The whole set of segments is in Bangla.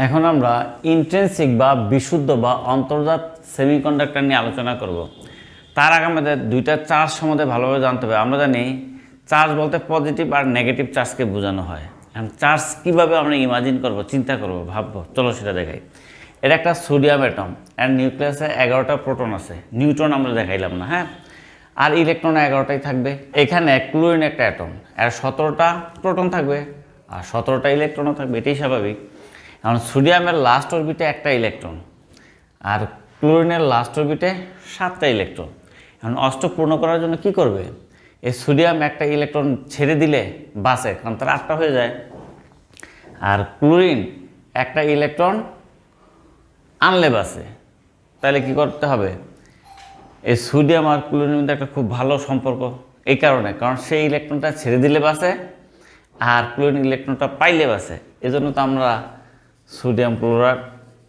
এখন আমরা ইন্ট্রিনসিক বা বিশুদ্ধ বা অন্তর্জাত সেমিকন্ডাক্টর নিয়ে আলোচনা করব। তার আগে আমাদের দুইটা চার্জ সম্বন্ধে ভালোভাবে জানতে হবে। আমরা জানি চার্জ বলতে পজিটিভ আর নেগেটিভ চার্জকে বোঝানো হয়। এখন চার্জ কীভাবে আমরা ইমাজিন করব, চিন্তা করব, ভাববো, চলো সেটা দেখাই। এটা একটা সোডিয়াম অ্যাটম, এর নিউক্লিয়াসে 11টা প্রোটন আছে। নিউট্রন আমরা দেখাইলাম না, হ্যাঁ। আর ইলেকট্রন 11টাই থাকবে। এখানে ক্লোরিন একটা অ্যাটম, এর 17টা প্রোটন থাকবে আর 17টা ইলেকট্রনও থাকবে, এটাই স্বাভাবিক। এখন সোডিয়ামের লাস্ট অরবিটে একটা ইলেকট্রন আর ক্লোরিনের লাস্ট অরবিটে 7টা ইলেকট্রন। এখন অষ্টক পূর্ণ করার জন্য কি করবে? এই সোডিয়াম একটা ইলেকট্রন ছেড়ে দিলে বাঁচে, কারণ তার 8টা হয়ে যায়। আর ক্লোরিন একটা ইলেকট্রন আনলে বাঁচে। তাহলে কি করতে হবে? এই সোডিয়াম আর ক্লোরিনের মধ্যে একটা খুব ভালো সম্পর্ক, এই কারণে, কারণ সেই ইলেকট্রনটা ছেড়ে দিলে বাঁচে আর ক্লোরিন ইলেকট্রনটা পাইলে বাঁচে। এজন্য তো আমরা সোডিয়াম ক্লোরাইড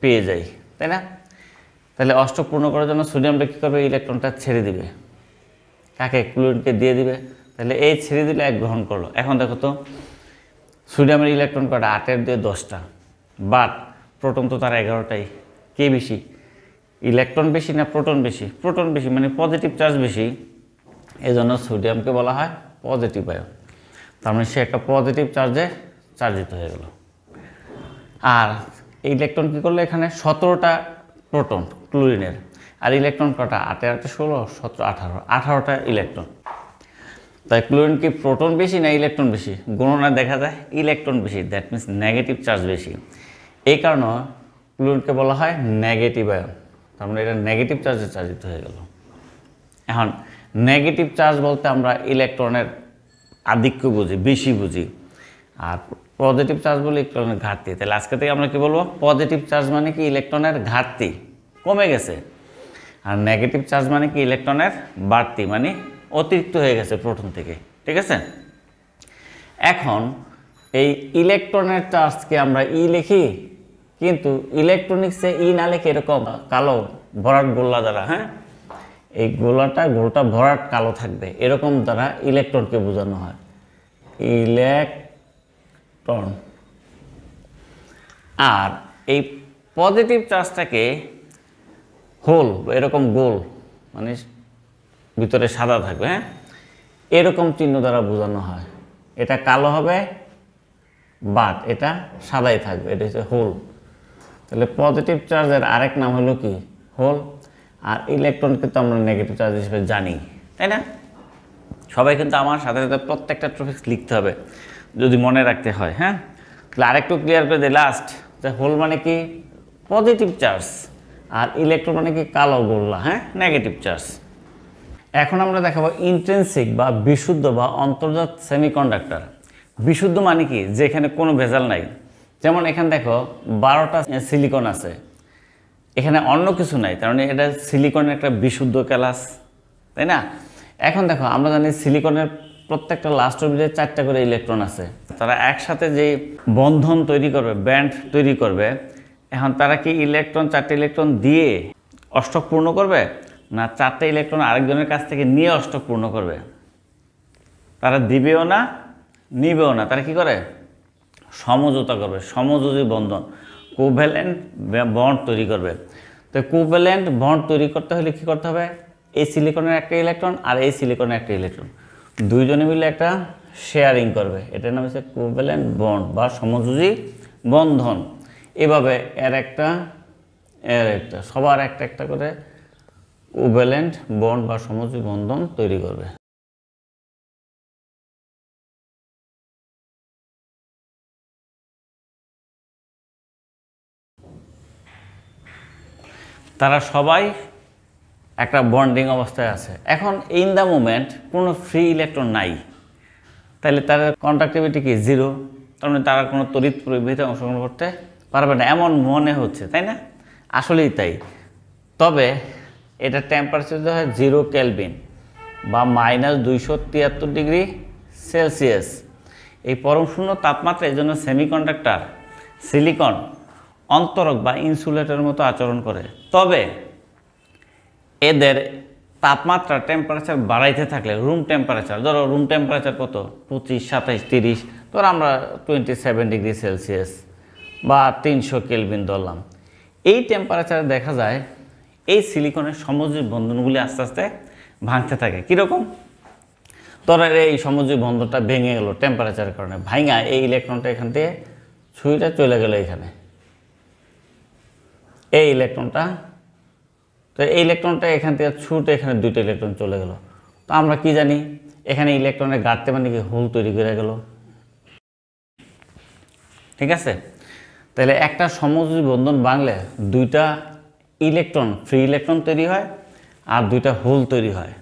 পেয়ে যাই, তাই না? তাহলে অষ্টক পূর্ণ করার জন্য সোডিয়ামটা কী করবে? ইলেকট্রনটা ছেড়ে দিবে, কাকে? ক্লোরিনকে দিয়ে দিবে। তাহলে এই ছেড়ে দিলে এক গ্রহণ করলো। এখন দেখো তো সোডিয়ামের ইলেকট্রন কটা? 8-এর দিয়ে 10টা, বাট প্রোটন তো তার 11টাই। কে বেশি? ইলেকট্রন বেশি না প্রোটন বেশি? প্রোটন বেশি, মানে পজিটিভ চার্জ বেশি। এই জন্য সোডিয়ামকে বলা হয় পজিটিভ আয়ন। তার মানে সে একটা পজিটিভ চার্জে চার্জিত হয়ে গেল। আর ইলেকট্রন কী করলো? এখানে 17টা প্রোটন ক্লোরিনের, আর ইলেকট্রন কটা? 8-এ 8-এ 16, 17, 18টা ইলেকট্রন। তাই ক্লোরিন কি প্রোটন বেশি না ইলেকট্রন বেশি? গণনায় দেখা যায় ইলেকট্রন বেশি, দ্যাট মিনস নেগেটিভ চার্জ বেশি। এই কারণে ক্লোরিনকে বলা হয় নেগেটিভ আয়ন। তার মানে এটা নেগেটিভ চার্জে চার্জিত হয়ে গেল। এখন নেগেটিভ চার্জ বলতে আমরা ইলেকট্রনের আধিক্য বুঝি, বেশি বুঝি। আর পজিটিভ চার্জ বলে ইলেকট্রনের ঘাটতি। তাহলে আজকে থেকে আমরা কি বলবো? পজিটিভ চার্জ মানে কি ইলেকট্রনের ঘাটতি, কমে গেছে। আর নেগেটিভ চার্জ মানে কি ইলেকট্রনের বাড়তি, মানে অতিরিক্ত হয়ে গেছে প্রোটন থেকে, ঠিক আছে? এখন এই ইলেকট্রনের চার্জকে আমরা ই লিখি, কিন্তু ইলেকট্রনিক্সে ই না লিখে এরকম কালো ভরাট গোলা দ্বারা, হ্যাঁ, এই গোলটা ভরাট কালো থাকবে, এরকম দ্বারা ইলেকট্রনকে বোঝানো হয়। ইলেকট্রন। আর এই পজিটিভ চার্জটাকে হোল, এরকম গোল, মানে ভিতরে সাদা থাকবে, হ্যাঁ, এরকম চিহ্ন দ্বারা বোঝানো হয়। এটা কালো হবে, বাট এটা সাদাই থাকবে, এটা হচ্ছে হোল। তাহলে পজিটিভ চার্জের আরেক নাম হলো কি? হোল। আর ইলেকট্রনকে তো আমরা নেগেটিভ চার্জ হিসেবে জানি, তাই না? সবাই কিন্তু আমার সাথে সাথে প্রত্যেকটা টপিক লিখতে হবে যদি মনে রাখতে হয়, হ্যাঁ। তাহলে আরেকটু ক্লিয়ার করে দিই লাস্ট, যে হোল মানে কি? পজিটিভ চার্জ, আর ইলেকট্রন মানে কি? কালো গোল্লা, হ্যাঁ, নেগেটিভ চার্জ। এখন আমরা দেখাবো ইন্ট্রিনসিক বা বিশুদ্ধ বা অন্তর্জাত সেমিকন্ডাক্টর। বিশুদ্ধ মানে কি? যেখানে কোনো ভেজাল নাই। যেমন এখানে দেখো 12টা সিলিকন আছে, এখানে অন্য কিছু নাই, তার মানে এটা সিলিকনের একটা বিশুদ্ধ ক্লাস, তাই না? এখন দেখো আমরা জানি সিলিকনের প্রত্যেকটা লাস্ট অরবিটে 4টা করে ইলেকট্রন আছে। তারা একসাথে যে বন্ধন তৈরি করবে, ব্যান্ড তৈরি করবে, এখন তারা কি ইলেকট্রন 4টে ইলেকট্রন দিয়ে অষ্টক পূর্ণ করবে, না 4টে ইলেকট্রন আরেকজনের কাছ থেকে নিয়ে অষ্টক পূর্ণ করবে? তারা দিবেও না, নিবেও না। তারা কি করে? সমঝোতা করবে, সমযোজী বন্ধন, কোভ্যালেন্ট বন্ড তৈরি করবে। তো কোভ্যালেন্ট বন্ড তৈরি করতে হলে কি করতে হবে? এই সিলিকনের একটা ইলেকট্রন আর এই সিলিকনের একটা ইলেকট্রন, দুইজনে মিলে একটা শেয়ারিং করবে। এটার নাম হচ্ছে কোভ্যালেন্ট বন্ড বা সমযোজী বন্ধন। এভাবে এর একটা সবার একটা একটা করে কোভ্যালেন্ট বন্ড বা সমযোজী বন্ধন তৈরি করবে। তারা সবাই একটা বন্ডিং অবস্থায় আছে। এখন ইন দ্য মোমেন্ট কোনো ফ্রি ইলেকট্রন নাই, তাহলে তাদের কন্ডাক্টিভিটি কি? 0। তার মানে তারা কোনো তড়িৎ প্রবাহিতে অংশগ্রহণ করতে পারবে না, এমন মনে হচ্ছে, তাই না? আসলেই তাই। তবে এটা টেম্পারেচার হয় 0 কেলভিন বা -273 ডিগ্রি সেলসিয়াস। এই পরম শূন্য তাপমাত্রা, এই জন্য সেমিকন্ডাক্টর সিলিকন অন্তরক বা ইনসুলেটরের মতো আচরণ করে। তবে এদের তাপমাত্রা টেম্পারেচার বাড়াইতে থাকলে, রুম টেম্পারেচার, ধরো রুম টেম্পারেচার কত? 25, 27, 30, ধরো আমরা 27 ডিগ্রি সেলসিয়াস বা 300 কেলভিন ধরলাম। এই টেম্পারেচারে দেখা যায় এই সিলিকনের সমযোজী বন্ধনগুলি আস্তে আস্তে ভাঙতে থাকে। কীরকম? ধরেন এই সমযোজী বন্ধনটা ভেঙে গেল টেম্পারেচারের কারণে, ভাঙা এই ইলেকট্রনটা এখান থেকে ছুঁইটা চলে গেল এখানে, এই ইলেকট্রনটা, তো এই ইলেকট্রনটা এখান থেকে ছুটে এখানে দুইটা ইলেকট্রন চলে গেল। তো আমরা কি জানি এখানে ইলেকট্রনের ঘাটতি মানে কি হোল তৈরি করে গেল। ঠিক আছে, তাহলে একটা সমযোজী বন্ধন ভাঙলে দুইটা ইলেকট্রন ফ্রি ইলেকট্রন তৈরি হয় আর দুইটা হোল তৈরি হয়।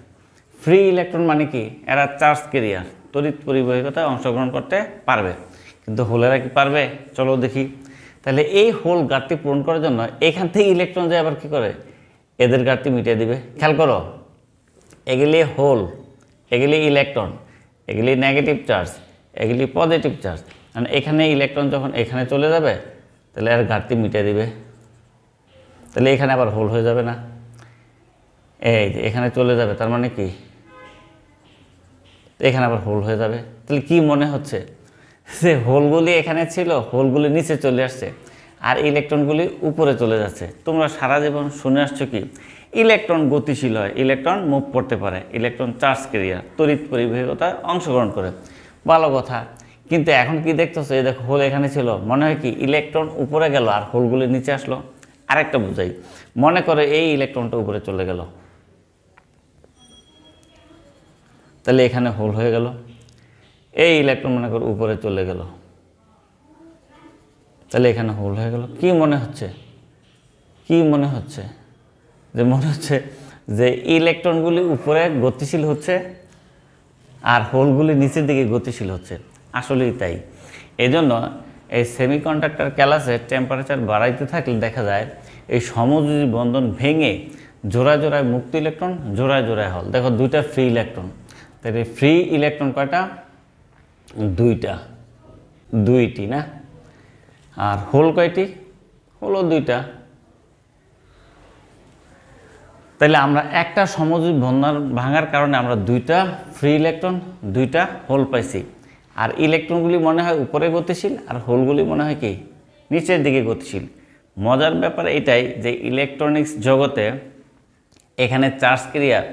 ফ্রি ইলেকট্রন মানে কি এরা চার্জ ক্যারিয়ার, তড়িৎ পরিবাহিতায় অংশগ্রহণ করতে পারবে, কিন্তু হোলেরা কি পারবে? চলো দেখি। তাহলে এই হোল ঘাটতি পূরণ করার জন্য এখান থেকে ইলেকট্রন যায় আবার কি করে এদের ঘাটতি মিটিয়ে দিবে। খেয়াল করো, এগুলি হোল, এগুলি ইলেকট্রন, এগুলি নেগেটিভ চার্জ, এগুলি পজিটিভ চার্জ। মানে এখানে ইলেকট্রন যখন এখানে চলে যাবে তাহলে এর ঘাটতি মিটিয়ে দিবে, তাহলে এখানে আবার হোল হয়ে যাবে না, এই যে এখানে চলে যাবে, তার মানে কি এখানে আবার হোল হয়ে যাবে। তাহলে কি মনে হচ্ছে যে হোলগুলি এখানে ছিল, হোলগুলি নিচে চলে আসছে আর ইলেকট্রনগুলি উপরে চলে যাচ্ছে। তোমরা সারা জীবন শুনে আসছো কি ইলেকট্রন গতিশীল হয়, ইলেকট্রন মুভ করতে পারে, ইলেকট্রন চার্জ ক্যারিয়ার, তড়িৎ পরিবাহিতায় অংশগ্রহণ করে, ভালো কথা। কিন্তু এখন কি দেখতেছো, এই দেখো হোল এখানে ছিল, মনে হয় কি ইলেকট্রন উপরে গেল আর হোলগুলি নিচে আসলো। আরেকটা বুঝাই, মনে করে এই ইলেকট্রনটা উপরে চলে গেল, তাহলে এখানে হোল হয়ে গেল। এই ইলেকট্রন মনে করো উপরে চলে গেল, তাহলে এখানে হোল হয়ে গেল। কি মনে হচ্ছে? কি মনে হচ্ছে? যে মনে হচ্ছে যে ইলেকট্রনগুলি উপরে গতিশীল হচ্ছে আর হোলগুলি নিচের দিকে গতিশীল হচ্ছে। আসলেই তাই। এই জন্য এই সেমিকন্ডাক্টর ক্যালাসে টেম্পারেচার বাড়াইতে থাকলে দেখা যায় এই সমযোজী বন্ধন ভেঙে জোড়ায় জোড়ায় মুক্ত ইলেকট্রন, জোড়ায় জোড়ায় হল। দেখো দুইটা ফ্রি ইলেকট্রন, তাহলে ফ্রি ইলেকট্রন কয়টা? দুইটি না। আর হোল কয়টি? হলো দুইটা। তাহলে আমরা একটা সমযোজী বন্ধন ভাঙার কারণে আমরা দুইটা ফ্রি ইলেকট্রন, দুইটা হোল পাইছি। আর ইলেকট্রনগুলি মনে হয় উপরে গতিশীল আর হোলগুলি মনে হয় কি নিচের দিকে গতিশীল। মজার ব্যাপার এটাই যে ইলেকট্রনিক্স জগতে এখানে চার্জ ক্যারিয়ার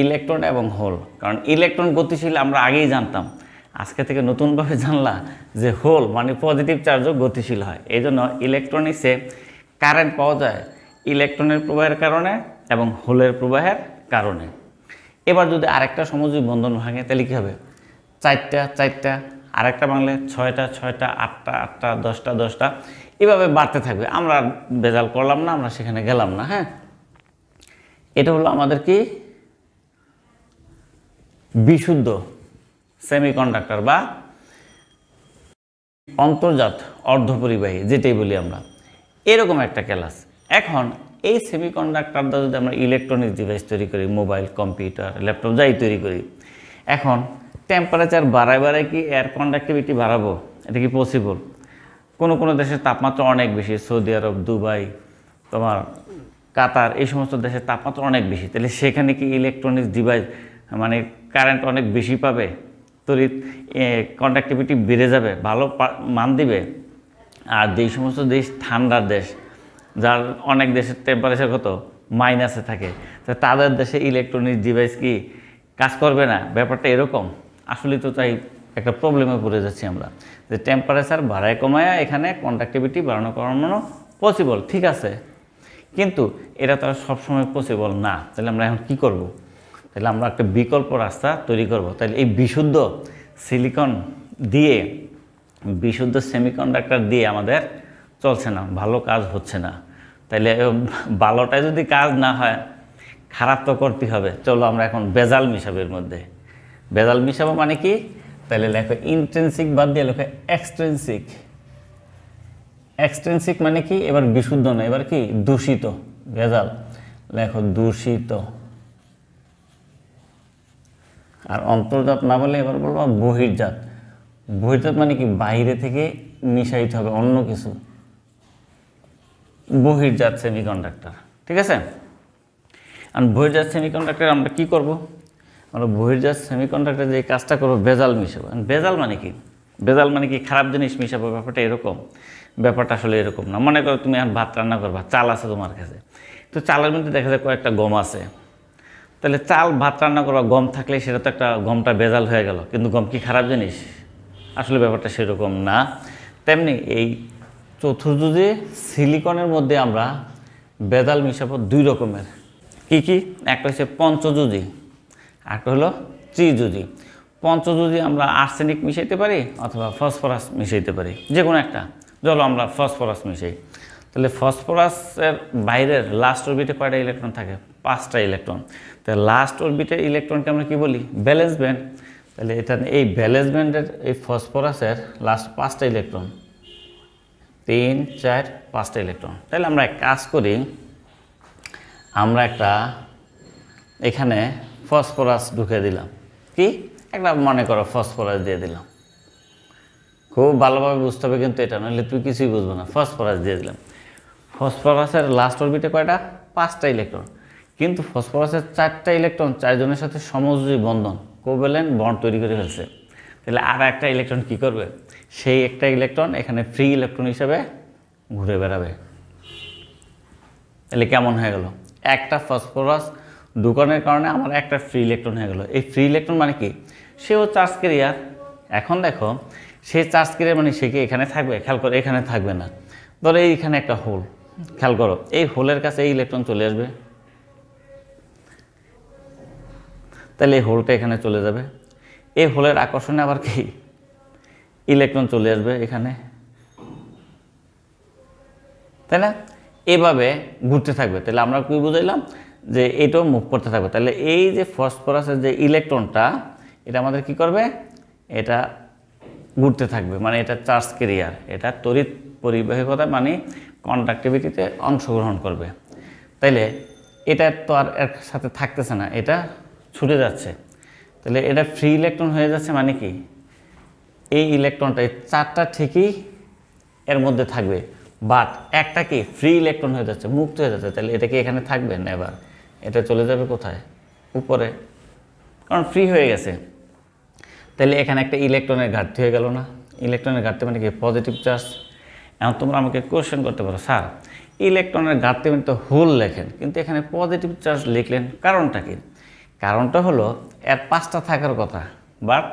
ইলেকট্রন এবং হোল, কারণ ইলেকট্রন গতিশীল আমরা আগেই জানতাম, আজকে থেকে নতুনভাবে জানলা যে হোল মানে পজিটিভ চার্জও গতিশীল হয়। এই জন্য ইলেকট্রনিক্সে কারেন্ট পাওয়া যায় ইলেকট্রনের প্রবাহের কারণে এবং হোলের প্রবাহের কারণে। এবার যদি আরেকটা সমযোজী বন্ধন ভাঙে তাহলে কী হবে? চারটা, আরেকটা ভাঙলে ছয়টা, আটটা, 10টা, এভাবে বাড়তে থাকবে। আমরা বেজাল করলাম না, আমরা সেখানে গেলাম না। হ্যাঁ, এটা হলো আমাদের কি বিশুদ্ধ সেমিকন্ডাক্টর বা অন্তর্জাত অর্ধপরিবাহী যেটাই বলি আমরা, এরকম একটা ক্লাস। এখন এই সেমিকন্ডাক্টর দ্বারা যদি আমরা ইলেকট্রনিক ডিভাইস তৈরি করি, মোবাইল, কম্পিউটার, ল্যাপটপ যাই তৈরি করি, এখন টেম্পারেচার বাড়ায় কি এয়ার কন্ডাক্টিভিটি বাড়াবো? এটা কি পসিবল? কোনো দেশের তাপমাত্রা অনেক বেশি, সৌদি আরব, দুবাই, তোমার কাতার, এই সমস্ত দেশের তাপমাত্রা অনেক বেশি, তাহলে সেখানে কি ইলেকট্রনিক্স ডিভাইস মানে কারেন্ট অনেক বেশি পাবে, তড়িৎ কন্ডাক্টিভিটি বেড়ে যাবে, ভালো মান দিবে। আর যেই সমস্ত দেশ ঠান্ডার দেশ, যার অনেক দেশের টেম্পারেচার কত মাইনাসে থাকে, তো তাদের দেশে ইলেকট্রনিক্স ডিভাইস কি কাজ করবে না? ব্যাপারটা এরকম। আসলে তো তাই একটা প্রবলেমে পড়ে যাচ্ছি আমরা, যে টেম্পারেচার বাড়ায় কমায় এখানে কন্ডাক্টিভিটি বাড়ানো কমানো পসিবল, ঠিক আছে, কিন্তু এটা তো আর সবসময় পসিবল না। তাহলে আমরা এখন কি করব? তাহলে আমরা একটা বিকল্প রাস্তা তৈরি করব। তাহলে এই বিশুদ্ধ সিলিকন দিয়ে, বিশুদ্ধ সেমিকন্ডাক্টর দিয়ে আমাদের চলছে না, ভালো কাজ হচ্ছে না। তাইলে ভালোটাই যদি কাজ না হয়, খারাপ তো করতে হবে। চলো আমরা এখন বেজাল মিশাবো। এর মধ্যে বেজাল মিশাবো মানে কি? তাহলে লেখো ইন্ট্রিনসিক বাদ দিয়ে লেখো এক্সট্রিনসিক। এক্সট্রিনসিক মানে কি? এবার বিশুদ্ধ না, এবার কি দূষিত। ভেজাল লেখো দূষিত। আর অন্তর্জাত না বলে এবার বলবো বহির্জাত। বহির্জাত মানে কি? বাইরে থেকে মিশাইতে হবে অন্য কিছু, বহির্জাত সেমিকন্ডাক্টর, ঠিক আছে। আর বহির্জাত সেমিকন্ডাক্টর আমরা কি করব? আমরা বহির্জাত সেমিকন্ডাক্টর যে কাজটা করবো, বেজাল মিশাবো। বেজাল মানে কি? ভেজাল মানে কি খারাপ জিনিস মিশাবো, ব্যাপারটা এরকম? ব্যাপারটা আসলে এরকম না। মনে করো তুমি এখন ভাত রান্না করবা, চাল আছে তোমার কাছে, তো চালের মধ্যে দেখা যায় কয়েকটা গম আছে, তাহলে চাল ভাত রান্না করবা, গম থাকলে সেটা তো একটা গমটা ভেজাল হয়ে গেল, কিন্তু গম কি খারাপ জিনিস? আসলে ব্যাপারটা সেরকম না। তেমনি এই চতুর্যুজি সিলিকনের মধ্যে আমরা ভেজাল মিশাবো দুই রকমের। কি কি? একটা হচ্ছে পঞ্চযুজি, একটা হলো ত্রিযুজি। পঞ্চযুজি আমরা আর্সেনিক মিশাইতে পারি অথবা ফসফরাস মিশাইতে পারি, যে কোনো একটা। চলো আমরা ফসফরাস মিশাই। তাহলে ফসফরাসের বাইরের লাস্ট অরবিটে কয়টা ইলেকট্রন থাকে? 5টা ইলেকট্রন। তাহলে লাস্ট অরবিটের ইলেকট্রনকে আমরা কি বলি? Valence band. তাহলে এটা এই ভ্যালেন্স ব্যান্ডের এই ফসফরাসের লাস্ট 5টা ইলেকট্রন, 3, 4, 5টা ইলেকট্রন। তাহলে আমরা এক কাজ করি, আমরা একটা এখানে ফসফরাস ঢুকে দিলাম। কি? একটা মনে করো ফসফরাস দিয়ে দিলাম। খুব ভালোভাবে বুঝতে হবে কিন্তু এটা, নইলে তুই কিছুই বুঝবো না। ফসফরাস দিয়ে দিলাম। ফসফরাসের লাস্ট অরবিটে কয়টা? 5টা ইলেকট্রন। কিন্তু ফসফরাসের 4টা ইলেকট্রন 4 জনের সাথে সমযোজী বন্ধন, কোভ্যালেন্ট বন্ড তৈরি করে ফেলছে। তাহলে আর একটা ইলেকট্রন কি করবে? সেই একটা ইলেকট্রন এখানে ফ্রি ইলেকট্রন হিসেবে ঘুরে বেড়াবে। তাহলে কেমন হয়ে গেল? একটা ফসফরাস ঢুকানোর কারণে আমার একটা ফ্রি ইলেকট্রন হয়ে গেল। এই ফ্রি ইলেকট্রন মানে কি? সেও চার্জ ক্যারিয়ার। এখন দেখো, সে চার্জ ক্যারিয়ার মানে সে কি এখানে থাকবে? খেয়াল করো, এখানে থাকবে না। ধরো এইখানে একটা হোল, খেয়াল করো, এই হোলের কাছে এই ইলেকট্রন চলে আসবে, তাহলে এই হোলটা এখানে চলে যাবে। এই হোলের আকর্ষণে আবার কি ইলেকট্রন চলে আসবে এখানে, তাই না? এভাবে ঘুরতে থাকবে। তাহলে আমরা কি বুঝাইলাম? যে এটাও মুভ করতে থাকবে। তাহলে এই যে ফসফরাসের যে ইলেকট্রনটা, এটা আমাদের কি করবে? এটা ঘুরতে থাকবে, মানে এটা চার্জ ক্যারিয়ার, এটা তড়িৎ পরিবাহিকতা মানে কন্ডাক্টিভিটিতে অংশগ্রহণ করবে। তাইলে এটা তো আর এর সাথে থাকতেছে না, এটা ছুটে যাচ্ছে। তাহলে এটা ফ্রি ইলেকট্রন হয়ে যাচ্ছে, মানে কি এই ইলেকট্রনটা এই 4টা ঠিকই এর মধ্যে থাকবে, বাট একটা কি ফ্রি ইলেকট্রন হয়ে যাচ্ছে, মুক্ত হয়ে যাচ্ছে। তাহলে এটা কি এখানে থাকবে না? এবার এটা চলে যাবে কোথায়? উপরে, কারণ ফ্রি হয়ে গেছে। তাহলে এখানে একটা ইলেকট্রনের ঘাটতি হয়ে গেল না? ইলেকট্রনের ঘাটতি মানে কি? Positive charge. এখন তোমরা আমাকে কোশ্চেন করতে পারো, স্যার ইলেকট্রনের ঘাটতি মানে তো হোল লেখেন, কিন্তু এখানে পজিটিভ চার্জ লিখলেন, কারণটা কি? কারণটা হলো এর 5টা থাকার কথা, বাট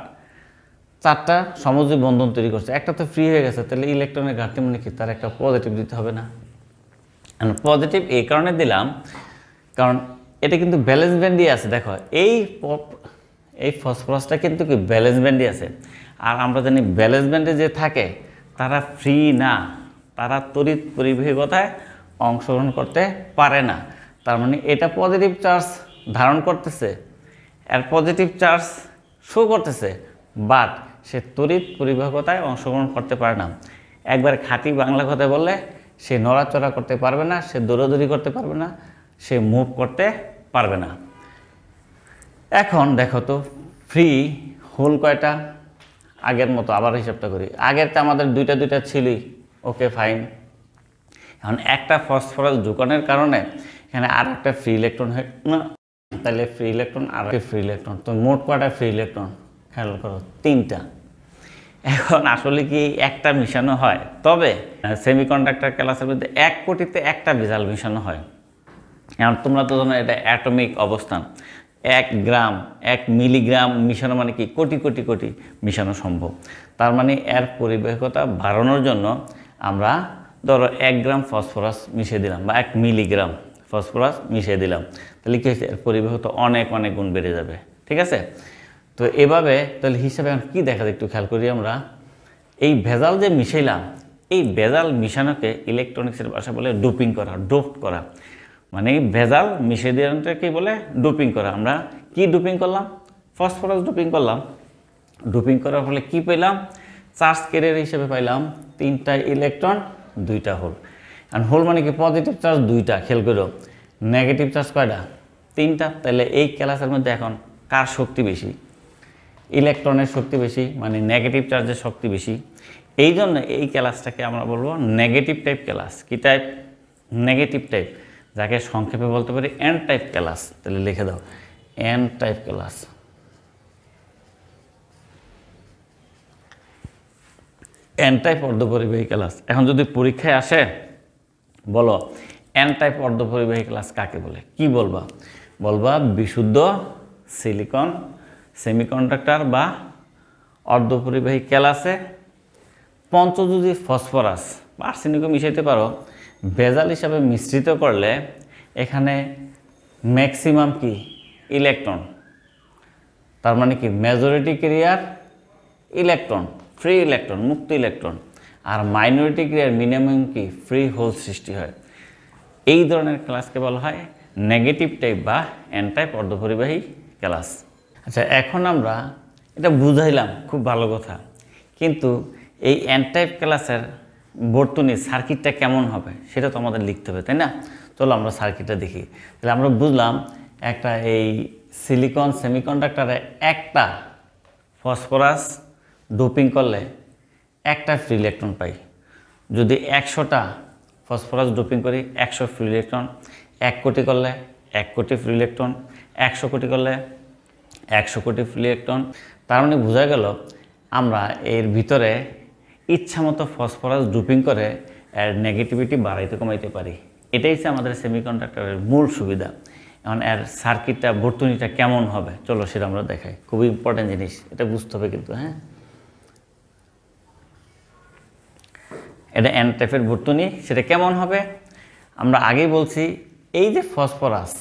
4টা সমযোজী বন্ধন তৈরি করছে, একটা তো ফ্রি হয়ে গেছে। তাহলে ইলেকট্রনের ঘাটতি মানে কি? তার একটা পজিটিভ দিতে হবে না? পজিটিভ এই কারণে দিলাম, কারণ এটা কিন্তু ব্যালেন্স ব্যান্ডই আছে। দেখো এই ফসফরাসটা কিন্তু কি ব্যালেন্স ব্যান্ডই আছে। আর আমরা জানি ব্যালেন্স ব্যান্ডে যে থাকে তারা ফ্রি না, তারা তড়িৎ পরিবাহিকতায় অংশগ্রহণ করতে পারে না। তার মানে এটা পজিটিভ চার্জ ধারণ করতেছে, এর পজিটিভ চার্জ শো করতেছে, বাট সে তড়িৎ পরিবাহিকতায় অংশগ্রহণ করতে পারে না। একবার খাঁটি বাংলা কথা বললে, সে নড়াচড়া করতে পারবে না, সে দৌড়াদৌড়ি করতে পারবে না, সে মুভ করতে পারবে না। এখন দেখো তো ফ্রি হোল কয়টা? আগের মতো আবার হিসাবটা করি, আগের তো আমাদের দুইটা ছিলই, ওকে ফাইন। এখন একটা ফসফরাস ঢুকানোর কারণে এখানে আর একটা ফ্রি ইলেকট্রন হয় না, তাহলে ফ্রি ইলেকট্রন আর ফ্রি ইলেকট্রন, তো মোট কয়টা ফ্রি ইলেকট্রন? খেয়াল করো, 3টা। এখন আসলে কি একটা মিশানো হয়? তবে সেমিকন্ডাক্টর ক্লাসের মধ্যে 1 কোটিতে একটা ভেজাল মিশানো হয়। এখন তোমরা তো জানো এটা অ্যাটমিক অবস্থান, 1 গ্রাম 1 মিলিগ্রাম মিশানো মানে কি কোটি কোটি কোটি মিশানো সম্ভব। তার মানে এর পরিবাহিকতা বাড়ানোর জন্য আমরা ধরো 1 গ্রাম ফসফরাস মিশিয়ে দিলাম বা 1 মিলিগ্রাম ফসফরাস মিশিয়ে দিলাম, তাহলে কি হয়েছে? এর পরিবাহিকতা অনেক অনেক গুণ বেড়ে যাবে। ঠিক আছে? তো এভাবে তাহলে হিসাবে কি দেখা যায় একটু খেয়াল করি আমরা। এই ভেজাল যে মিশাইলাম, এই ভেজাল মিশানোকে ইলেকট্রনিক্সের ভাষা বলে ডোপিং করা, ডোপ করা। মানে ভেজাল মিশিয়ে দেওয়াটা কি বলে? ডোপিং করা। আমরা কি ডোপিং করলাম? ফসফরাস ডোপিং করলাম। ডোপিং করার ফলে কি পেলাম? চার্জ ক্যারিয়ার হিসেবে পাইলাম 3টা ইলেকট্রন 2টা হোল। আর হোল মানে কি? পজিটিভ চার্জ 2টা। খেয়াল করো, নেগেটিভ চার্জ কয়টা? 3টা। তাহলে এই ক্লাসের মধ্যে এখন কার শক্তি বেশি? ইলেকট্রনের শক্তি বেশি, মানে নেগেটিভ চার্জের শক্তি বেশি। এই জন্য এই ক্লাসটাকে আমরা বলবো নেগেটিভ টাইপ ক্লাস। কি টাইপ? নেগেটিভ টাইপ, যাকে সংক্ষেপে বলতে পারি এন টাইপ ক্লাস। তাহলে লিখে দাও, N type class. N type অর্ধপরিবাহী ক্লাস। এখন যদি পরীক্ষায় আসে বলো এন টাইপ অর্ধপরিবাহী ক্লাস কাকে বলে, কি বলবা? বলবা বিশুদ্ধ সিলিকন সেমিকন্ডাক্টর বা অর্ধপরিবাহী ক্লাসে পঞ্চযোজী ফসফরাস বা আর্সেনিকও মিশাইতে পারো, ভেজাল হিসাবে মিশ্রিত করলে এখানে ম্যাক্সিমাম কি ইলেকট্রন, তার মানে কি মেজরিটি ক্রিয়ার ইলেকট্রন, ফ্রি ইলেকট্রন, মুক্ত ইলেকট্রন, আর মাইনরিটি ক্রিয়ার মিনিমাম কি ফ্রি হোল সৃষ্টি হয়। এই ধরনের ক্লাসকে বলা হয় নেগেটিভ টাইপ বা এন টাইপ অর্ধপরিবাহী ক্লাস। আচ্ছা, এখন আমরা এটা বুঝাইলাম, খুব ভালো কথা, কিন্তু এই এন টাইপ ক্লাসের বর্তনী সার্কিটটা কেমন হবে সেটা তো আমাদের লিখতে হবে, তাই না? চলো আমরা সার্কিটটা দেখি। তাহলে আমরা বুঝলাম একটা এই সিলিকন সেমিকন্ডাক্টরে একটা ফসফরাস ডোপিং করলে একটা ফ্রি ইলেকট্রন পাই। যদি 100টা ফসফরাস ডোপিং করি 100 ফ্রি ইলেকট্রন, 1 কোটি করলে 1 কোটি ফ্রি ইলেকট্রন, 100 কোটি করলে 100 কোটি ফ্রি ইলেকট্রন। তার মানে বোঝা গেল আমরা এর ভিতরে ইচ্ছামতো ফসফরাস ডোপিং করে এর নেগেটিভিটি বাড়াইতে কমাইতে পারি। এটাই হচ্ছে আমাদের সেমিকন্ডাক্টরের মূল সুবিধা। এখন এর সার্কিটটা বর্তনীটা কেমন হবে চলো সেটা আমরা দেখাই, খুবই ইম্পর্টেন্ট জিনিস, এটা বুঝতে হবে কিন্তু। হ্যাঁ, এটা এন টাইপের বর্তনী, সেটা কেমন হবে আমরা আগেই বলছি। এই যে ফসফরাস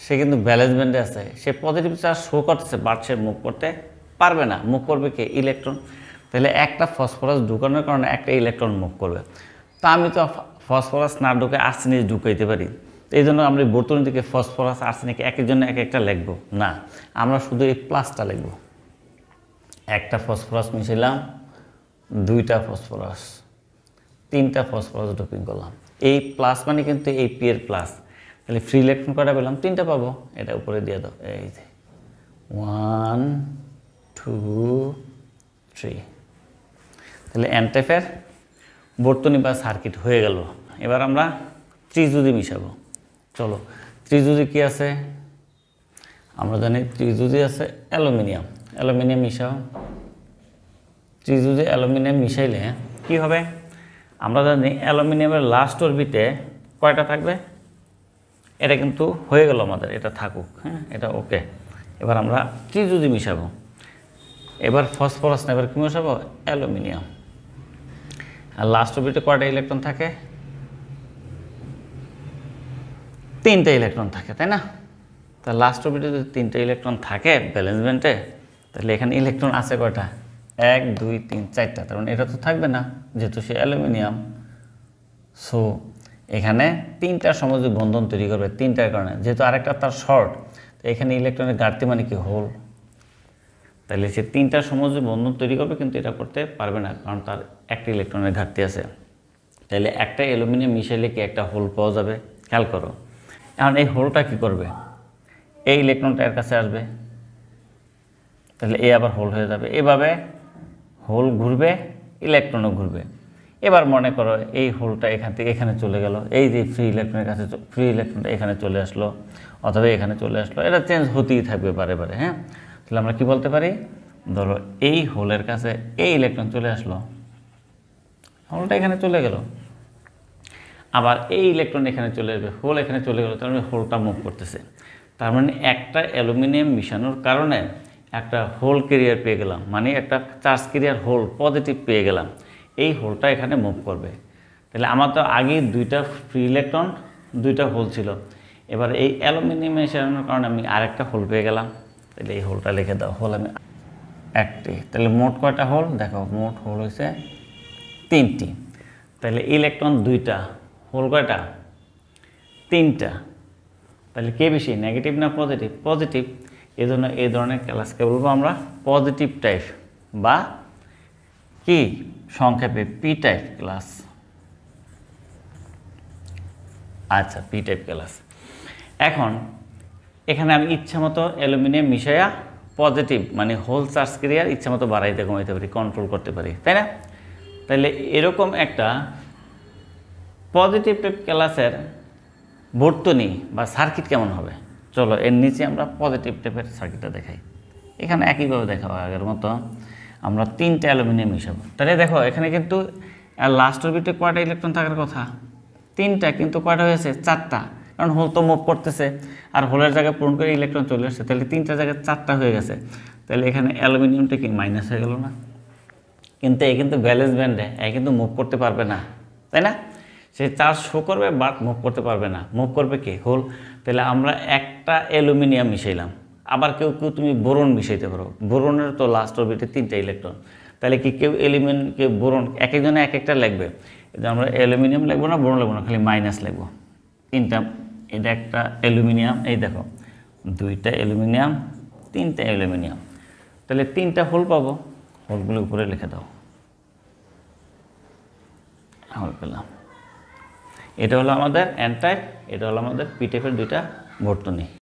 সে কিন্তু ব্যালেন্স ব্যান্ডে আছে, সে পজিটিভ চার্জ শো করতেছে, বাট সে মুভ করতে পারবে না। মুভ করবে কে? ইলেকট্রন। তাহলে একটা ফসফরাস ঢুকানোর কারণে একটা ইলেকট্রন মুভ করবে। তা আমি তো ফসফরাস না ঢুকে আর্সেনিক ঢুকাইতে পারি, এই জন্য আমরা বর্তনী থেকে ফসফরাস আর্সেনিক এক একজনে এক একটা লিখবো না, আমরা শুধু এই প্লাসটা লিখব। একটা ফসফরাস মিশাইলাম, 2টা ফসফরাস, 3টা ফসফরাস ডোপিং করলাম। এই প্লাস মানে কিন্তু এই পি এর প্লাস। তাহলে ফ্রি ইলেকট্রন কয়টা পেলাম? 3টা পাবো। এটা উপরে দিয়ে দাও, এই যে 1 2 3। তাহলে এন টাইপের বর্তনী বা সার্কিট হয়ে গেল। এবার আমরা ত্রিযুজি মিশাবো। চলো, ত্রিযুজি কি আছে আমরা জানি, ত্রিযুজি আছে অ্যালুমিনিয়াম। অ্যালুমিনিয়াম মিশাও। ত্রিযুজি অ্যালুমিনিয়াম মিশাইলে কি হবে আমরা জানি, অ্যালুমিনিয়ামের লাস্ট অরবিটে কয়টা থাকবে? এটা কিন্তু হয়ে গেল আমাদের, এটা থাকুক। হ্যাঁ, এটা ওকে। এবার আমরা ত্রিযুজি মিশাবো। এবার ফসফরাস না, এবার কি মিশাবো? অ্যালুমিনিয়াম। আর লাস্ট অরবিটে কয়টা ইলেকট্রন থাকে? 3টা ইলেকট্রন থাকে, তাই না? তা লাস্ট অরবিটে যদি 3টা ইলেকট্রন থাকে ব্যালেন্স ব্যান্ডে, তাহলে এখানে ইলেকট্রন আছে কয়টা? 1 2 3 4টা। তার মানে এটা তো থাকবে না, যেহেতু সে অ্যালুমিনিয়াম। সো এখানে 3টা সমযোজী বন্ধন তৈরি করবে, 3টার কারণে, যেহেতু আরেকটা তার শর্ট, তো এখানে ইলেকট্রনের ঘাটতি মানে কি? হোল। তাহলে সে 3টা সমযোজী বন্ধন তৈরি করবে, কিন্তু এটা করতে পারবে না, কারণ তার একটা ইলেকট্রনের ঘাটতি আছে। তাহলে একটা অ্যালুমিনিয়াম মিশাইলে কি একটা হোল পাওয়া যাবে? খেয়াল করো। এখন এই হোলটা কি করবে? এই ইলেকট্রনটা এর কাছে আসবে, তাহলে এ আবার হোল হয়ে যাবে। এভাবে হোল ঘুরবে, ইলেকট্রনও ঘুরবে। এবার মনে করো এই হোলটা এখান থেকে এখানে চলে গেল, এই যে ফ্রি ইলেকট্রনের কাছে ফ্রি ইলেকট্রনটা এখানে চলে আসলো, অথবা এখানে চলে আসলো, এটা চেঞ্জ হতেই থাকবে বারে বারে। হ্যাঁ, তাহলে আমরা কি বলতে পারি? ধরো এই হোলের কাছে এই ইলেকট্রন চলে আসলো, হোলটা এখানে চলে গেল, আবার এই ইলেকট্রন এখানে চলে আসবে, হোল এখানে চলে গেল, তার মানে হোলটা মুভ করতেছে। তার মানে একটা অ্যালুমিনিয়াম মিশানোর কারণে একটা হোল ক্যারিয়ার পেয়ে গেলাম, মানে একটা চার্জ ক্যারিয়ার হোল পজিটিভ পেয়ে গেলাম। এই হোলটা এখানে মুভ করবে। তাহলে আমার তো আগে 2টা ফ্রি ইলেকট্রন 2টা হোল ছিল, এবার এই অ্যালুমিনিয়াম মেশানোর কারণে আমি আরেকটা হোল পেয়ে গেলাম। তাহলে এই হোলটা লিখে দাও, হোল আমি একটি। তাহলে মোট কয়টা হোল দেখো? মোট হোল হয়েছে 3টি। তাহলে ইলেকট্রন 2টা, হোল কয়টা? 3টা। তাহলে কে বেশি, নেগেটিভ না পজিটিভ? পজিটিভ। এই জন্য এই ধরনের ক্লাসকে বলবো আমরা পজিটিভ টাইপ বা কি সংক্ষেপে পি টাইপ ক্লাস। আচ্ছা, পি টাইপ ক্লাস। এখন এখানে আমি ইচ্ছা মতো অ্যালুমিনিয়াম মিশাইয়া পজিটিভ মানে হোল চার্জ ক্যারিয়ার ইচ্ছা মতো বাড়াইতে কমাইতে পারি, কন্ট্রোল করতে পারি, তাই না? তাহলে এরকম একটা পজিটিভ টাইপ ক্লাসের বর্তনী বা সার্কিট কেমন হবে চলো এর নিচে আমরা পজিটিভ টাইপের সার্কিটটা দেখাই। এখানে একইভাবে দেখাবো আগের মতো। আমরা 3টা অ্যালুমিনিয়াম মিশাবো। তাহলে দেখো এখানে কিন্তু লাস্ট অরবিটে কয়টা ইলেকট্রন থাকার কথা? 3টা, কিন্তু কয়টা হয়েছে? 4টা, কারণ হোল তো মুভ করতেছে আর হোলের জায়গায় পূরণ করে ইলেকট্রন চলে আসছে, তাহলে 3টা জায়গায় 4টা হয়ে গেছে। তাহলে এখানে অ্যালুমিনিয়ামটা কি মাইনাস হয়ে গেল না? কিন্তু এ কিন্তু ব্যালেন্স ব্যান্ডে, এ কিন্তু মুভ করতে পারবে না, তাই না? সে চার্জ শো করবে বাট মুভ করতে পারবে না। মুভ করবে কি? হোল। তাহলে আমরা একটা অ্যালুমিনিয়াম মিশাইলাম। আবার কেউ কেউ তুমি বোরন মিশাইতে পারো, বোরনের তো লাস্ট অরবিটে 3টা ইলেকট্রন। তাহলে কি কেউ এলিমেন্ট, কেউ বোরন, এক একজনে এক একটা লাগবে। এটা আমরা অ্যালুমিনিয়াম লাগবো না, বোরন লাগবো না, খালি মাইনাস লাগবো। 3টা, এটা একটা অ্যালুমিনিয়াম, এই দেখো 2টা অ্যালুমিনিয়াম, 3টা অ্যালুমিনিয়াম। তাহলে 3টা হোল পাবো, হোলগুলো উপরে লিখে দাও। হোল পেলাম। এটা হলো আমাদের এন টাইপ, এটা হলো আমাদের পি টাইপের 2টা বর্তনী।